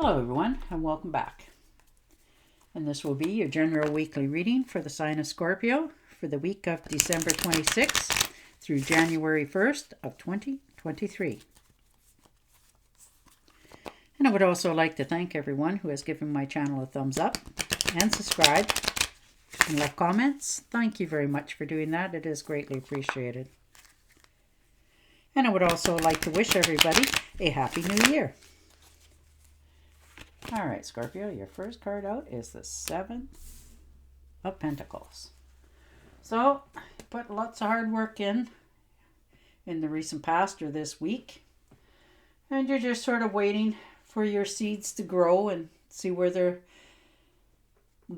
Hello everyone and welcome back. And this will be your general weekly reading for the sign of Scorpio for the week of December 26th through January 1st of 2023. And I would also like to thank everyone who has given my channel a thumbs up and subscribed and left comments. Thank you very much for doing that. It is greatly appreciated. And I would also like to wish everybody a happy new year. All right, Scorpio, your first card out is the Seven of Pentacles. So, put lots of hard work in the recent past or this week. And you're just sort of waiting for your seeds to grow and see where they're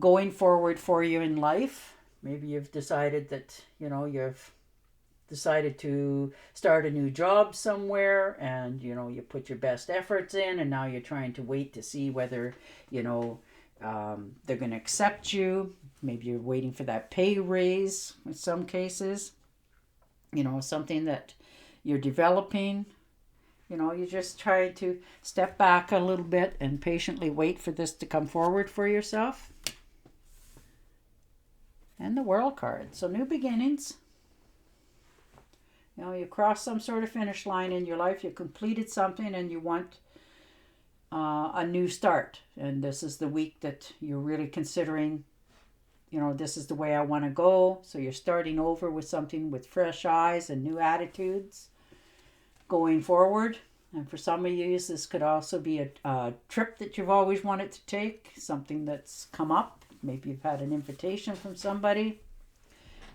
going forward for you in life. Maybe you've decided that, you've decided to start a new job somewhere and you put your best efforts in, and now you're trying to wait to see whether they're going to accept you. Maybe you're waiting for that pay raise in some cases, something that you're developing. You just try to step back a little bit and patiently wait for this to come forward for yourself. And the World card, so new beginnings. You cross some sort of finish line in your life. You completed something and you want a new start. And this is the week that you're really considering, this is the way I want to go. So you're starting over with something with fresh eyes and new attitudes going forward. And for some of you, this could also be a trip that you've always wanted to take, something that's come up. Maybe you've had an invitation from somebody.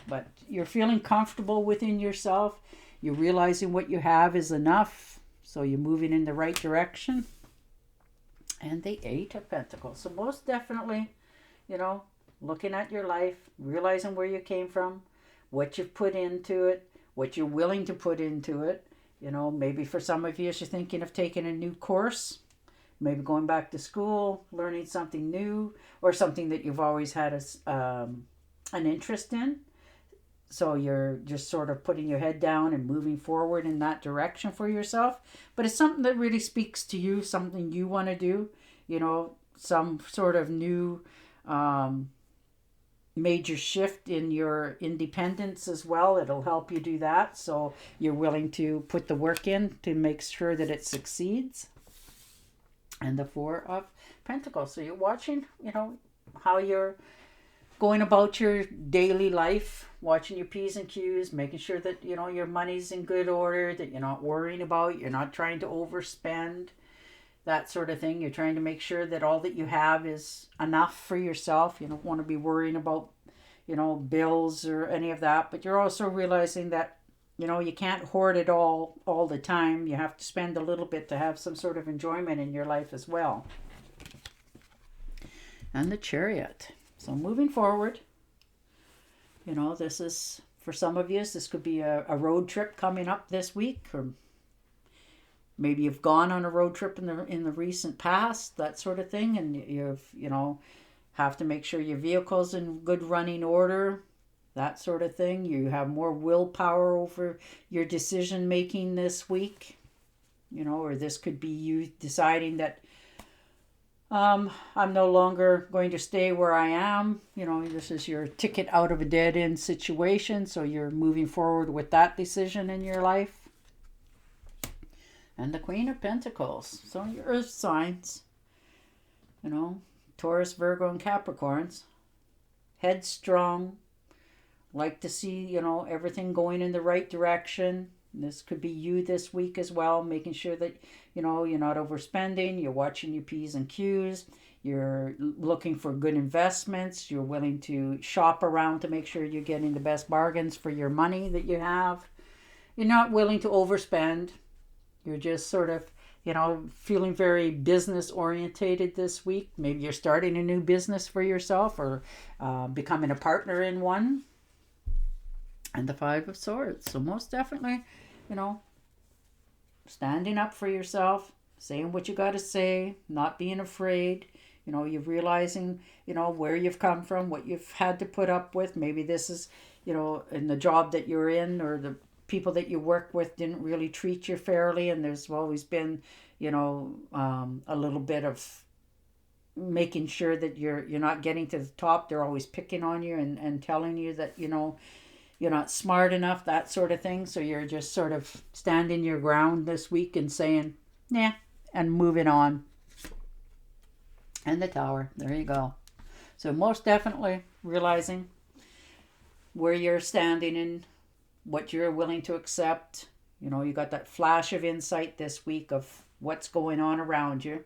But you're feeling comfortable within yourself. You're realizing what you have is enough. So you're moving in the right direction. And the Eight of Pentacles. So most definitely, looking at your life, realizing where you came from, what you've put into it, what you're willing to put into it. Maybe for some of you, you're thinking of taking a new course. Maybe going back to school, learning something new, or something that you've always had an interest in. So you're just sort of putting your head down and moving forward in that direction for yourself. But it's something that really speaks to you, something you want to do, some sort of new major shift in your independence as well. It'll help you do that. So you're willing to put the work in to make sure that it succeeds. And the Four of Pentacles. So you're watching, how you're going about your daily life, watching your P's and Q's, making sure that, your money's in good order, that you're not worrying about, you're not trying to overspend, that sort of thing. You're trying to make sure that all that you have is enough for yourself. You don't want to be worrying about, bills or any of that. But you're also realizing that, you can't hoard it all the time. You have to spend a little bit to have some sort of enjoyment in your life as well. And the Chariot. So moving forward, this is, for some of you, this could be a road trip coming up this week, or maybe you've gone on a road trip in the recent past, that sort of thing, and you've, have to make sure your vehicle's in good running order, that sort of thing. You have more willpower over your decision making this week, or this could be you deciding that I'm no longer going to stay where I am. This is your ticket out of a dead-end situation, so you're moving forward with that decision in your life. And the Queen of Pentacles. So your earth signs, Taurus, Virgo, and Capricorns. Headstrong. Like to see, everything going in the right direction. This could be you this week as well, making sure that, you're not overspending, you're watching your P's and Q's, you're looking for good investments, you're willing to shop around to make sure you're getting the best bargains for your money that you have. You're not willing to overspend. You're just sort of, feeling very business orientated this week. Maybe you're starting a new business for yourself or becoming a partner in one. And the Five of Swords. So most definitely, standing up for yourself, saying what you got to say, not being afraid. You're realizing, where you've come from, what you've had to put up with. Maybe this is, in the job that you're in, or the people that you work with didn't really treat you fairly, and there's always been, a little bit of making sure that you're not getting to the top. They're always picking on you and telling you that you're not smart enough, that sort of thing. So you're just sort of standing your ground this week and saying, yeah, and moving on. And the Tower, there you go. So most definitely realizing where you're standing and what you're willing to accept. You got that flash of insight this week of what's going on around you.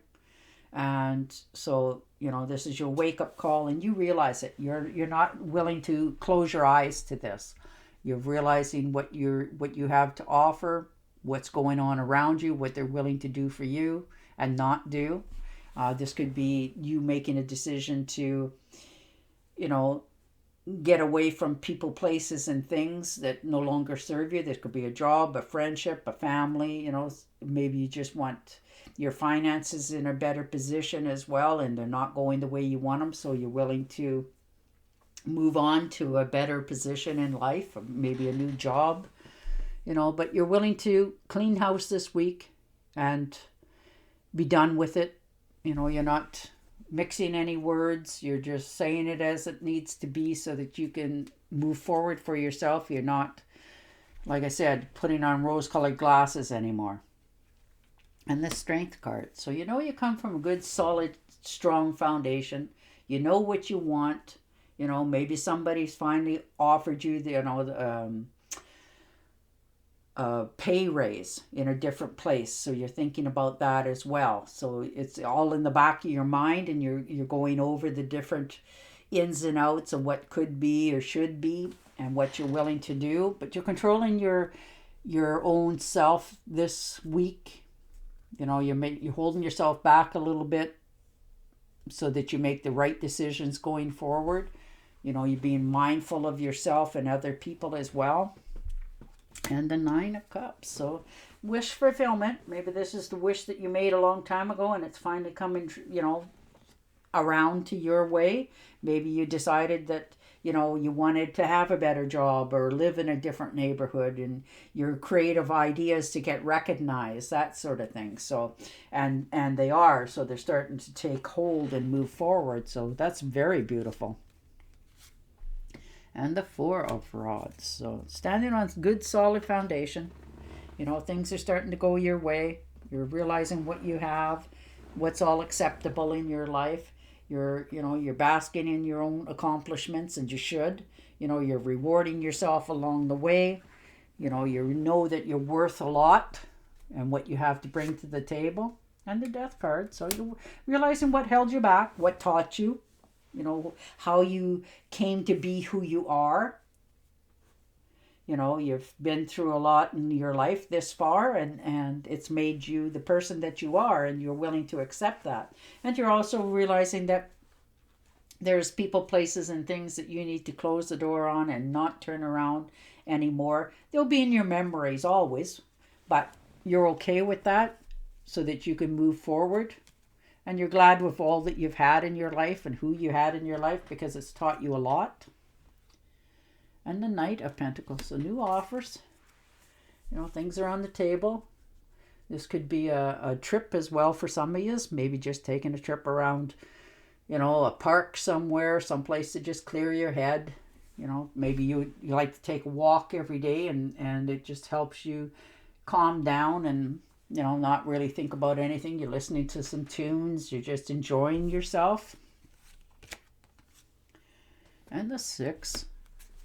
And so, this is your wake up call, and you realize it. You're not willing to close your eyes to this. You're realizing what you have to offer, what's going on around you, what they're willing to do for you and not do. This could be you making a decision to, get away from people, places, and things that no longer serve you. This could be a job, a friendship, a family. Maybe you just want your finances in a better position as well, and they're not going the way you want them. So you're willing to move on to a better position in life, or maybe a new job, but you're willing to clean house this week and be done with it. You're not mixing any words. You're just saying it as it needs to be so that you can move forward for yourself. You're not, like I said, putting on rose-colored glasses anymore. And the Strength card. So you come from a good, solid, strong foundation. You know what you want. Maybe somebody's finally offered you a pay raise in a different place, so you're thinking about that as well. So it's all in the back of your mind, and you're going over the different ins and outs of what could be or should be and what you're willing to do. But you're controlling your own self this week. You're holding yourself back a little bit so that you make the right decisions going forward. You're being mindful of yourself and other people as well. And the 9 of Cups. So wish fulfillment. Maybe this is the wish that you made a long time ago and it's finally coming, around to your way. Maybe you decided that, you wanted to have a better job or live in a different neighborhood, and your creative ideas to get recognized, that sort of thing. So, and they are. So they're starting to take hold and move forward. So that's very beautiful. And the 4 of Rods. So standing on good, solid foundation. Things are starting to go your way. You're realizing what you have, what's all acceptable in your life. You're basking in your own accomplishments, and you should. You're rewarding yourself along the way. You know that you're worth a lot and what you have to bring to the table. And the Death card. So you're realizing what held you back, what taught you. How you came to be who you are. You've been through a lot in your life this far, and it's made you the person that you are, and you're willing to accept that. And you're also realizing that there's people, places, and things that you need to close the door on and not turn around anymore. They'll be in your memories always, but you're okay with that so that you can move forward. And you're glad with all that you've had in your life and who you had in your life, because it's taught you a lot. And the Knight of Pentacles. So new offers. Things are on the table. This could be a trip as well for some of you. Maybe just taking a trip around, a park somewhere, someplace to just clear your head. Maybe you like to take a walk every day, and it just helps you calm down and not really think about anything. You're listening to some tunes. You're just enjoying yourself. And the 6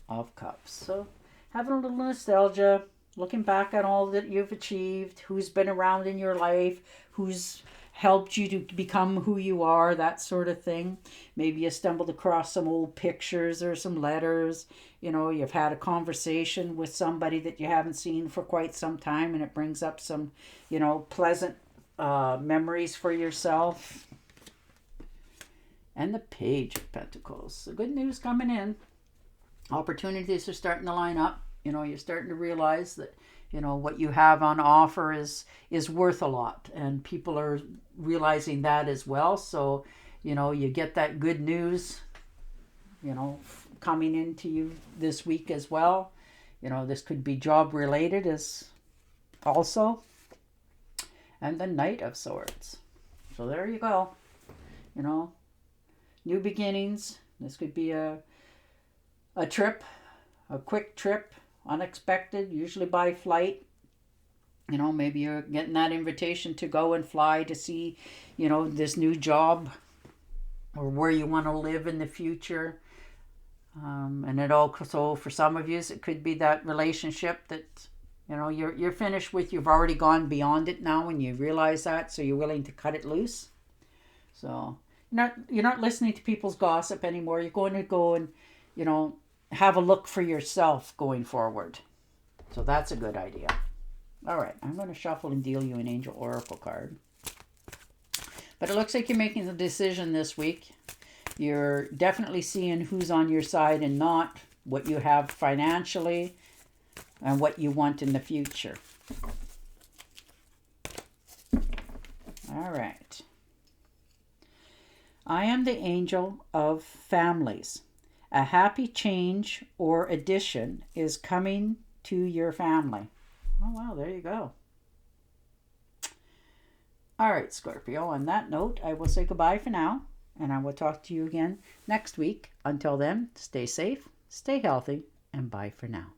of Cups. So having a little nostalgia, looking back at all that you've achieved, who's been around in your life, who's helped you to become who you are, that sort of thing. Maybe you stumbled across some old pictures or some letters. You've had a conversation with somebody that you haven't seen for quite some time, and it brings up some, pleasant memories for yourself. And the Page of Pentacles. So good news coming in. Opportunities are starting to line up. You're starting to realize that, what you have on offer is worth a lot, and people are realizing that as well. So, you get that good news, coming into you this week as well. This could be job related as also. and the Knight of Swords. So there you go. New beginnings. This could be a trip, a quick trip, unexpected, usually by flight. Maybe you're getting that invitation to go and fly to see, this new job or where you want to live in the future. And it also, for some of you, it could be that relationship that, you're finished with. You've already gone beyond it now and you realize that, so you're willing to cut it loose. So you're not listening to people's gossip anymore. You're going to go and, have a look for yourself going forward. So that's a good idea. All right, I'm going to shuffle and deal you an Angel Oracle card. But it looks like you're making the decision this week. You're definitely seeing who's on your side and not, what you have financially, and what you want in the future. All right. I am the angel of families. A happy change or addition is coming to your family. Oh, wow, there you go. All right, Scorpio, on that note, I will say goodbye for now, and I will talk to you again next week. Until then, stay safe, stay healthy, and bye for now.